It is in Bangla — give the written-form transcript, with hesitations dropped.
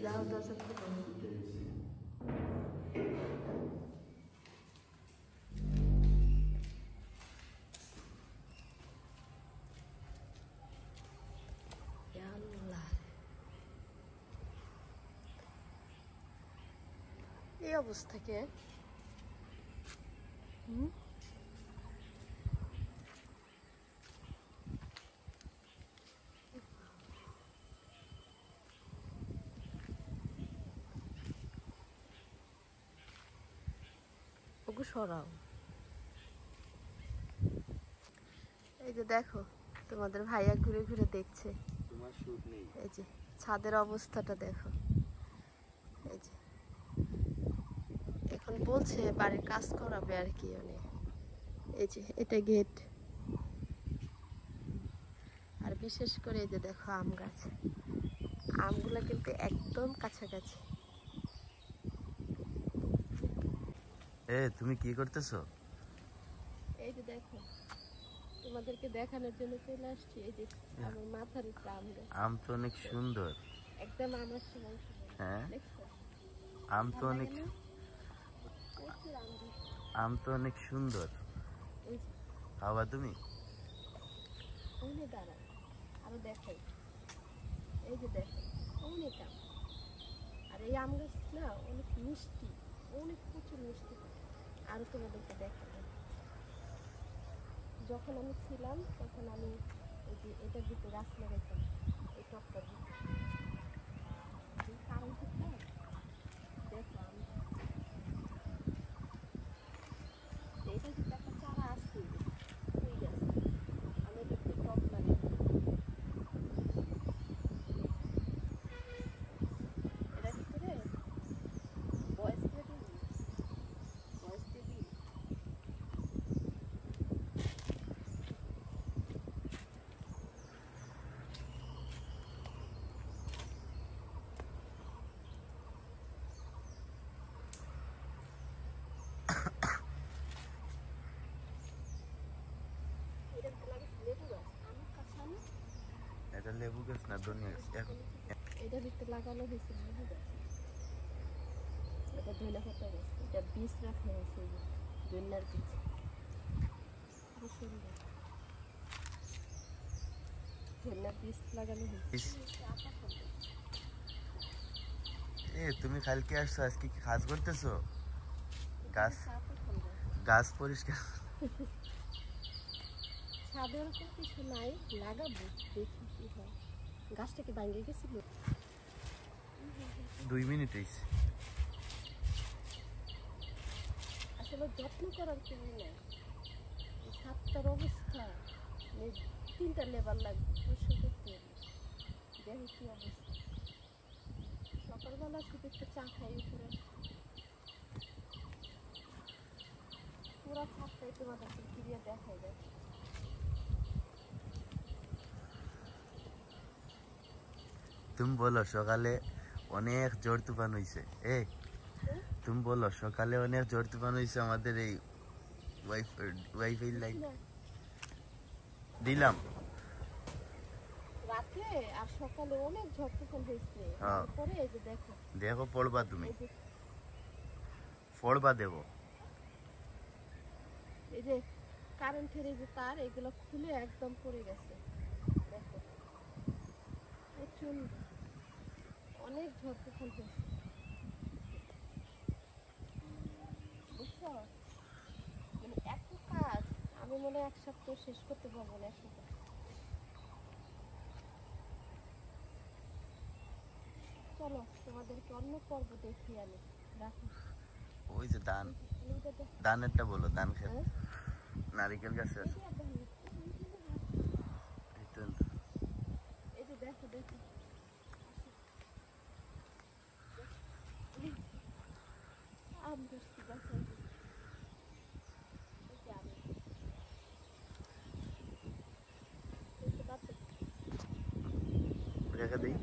যাও দরজা খুলো। এই অবস্থাকে ওকে সরাও। এই যে দেখো তোমাদের ভাইয়া ঘুরে ঘুরে দেখছে। তোমার শুট নেই। এই যে ছাদের অবস্থাটা দেখো। এই যে এখন বলছে বাড়ির কাজ করাবে আর কি। মানে এই যে এটা গেট। আর বিশেষ করে এই যে দেখো আম গাছ, আমগুলো কিন্তু একদম কাছাকাছি। তুমি কি করতেছো? এই যে দেখো তোমাদেরকে দেখানোর জন্য চলে আসছি। এই যে আমার মাথার উপরে আম গাছ। আম তো অনেক সুন্দর, একদম আমার সময়। হ্যাঁ দেখছো আম তো অনেক, আম তো অনেক সুন্দর। খাওয়া তুমি? অনেক দাঁড়ায় আরো দেখো। এই যে দেখো অনেক আম। আর এই আম গাছ না অনেক মিষ্টি, অনেক প্রচুর মিষ্টি। আরো তোমাদেরকে দেখাবো। যখন আমি ছিলাম তখন আমি এই যে এটার ভিতরে গাছ লাগাইতাম, এই টপটার ভিতরে। কারণ দেখো আমি এটা কিন্তু একটা চারা আসছে হয়ে গেছে। আমি এটা টপ লাগাই এটার ভিতরে বয়স দিবি। এটা লেবু গাছ না ধনিয়া গাছ? এখন এটা ভিতরে লাগানো হয়েছে লেবু গাছ। এটা ধনিয়া পাতা গাছ। এটা বীজ রাখা হয়েছে, ধনিয়ার বীজ। খুব সুন্দর ধনিয়ার বীজ লাগানো হয়েছে। তুমি কালকে আসছো, আজকে কি কাজ করতেছো? গাছ পরিষ্কার। সাধারণত কিছু নাই, লাগাবো দেখি কি হয়। গাছটা কি ভাঙে গেছিল? 2 মিনিট হয়েছে। আসলে যত্ন করার কেউ নাই। ছাদটার অবস্থা 3টা লেবার লাগবে পরিষ্কার করতে হবে। দেখো কি অবস্থা। সকালবেলা শুধু একটু চা খাই উপরে। পুরা ছাদটাই তোমাদেরকে ঘিরিয়ে দেখাই যায়। তুমি বলো সকালে অনেক জোর তুফান হয়েছে। তুমি বলো সকালে অনেক জোর তুফান হয়েছে আমাদের এই ওয়াইফাই লাইন দিলাম রাতে আর সকালে অনেক ঝড় তুফান হয়েছে। তারপরে এই যে দেখো দেখো পড়বা, তুমি পড়বা দেবো। এই যে কারেন্টের এই যে তার এগুলো খুলে একদম পড়ে গেছে। দেখো প্রচুর অনেক ঝড় তুফান হয়েছে, বুঝছো? মানে এত কাজ আমি মনে হয় 1 সপ্তাহ শেষ করতে পারবো না। চলো তোমাদেরকে অন্য পর্ব দেখিয়ে আনি। রাখো। ওই যে ধানেরটা বলো, ধান খেত, নারিকেল গাছে আছে। এই যে দেখো দেখো আম ধরছি গাছে। রেখে দিই।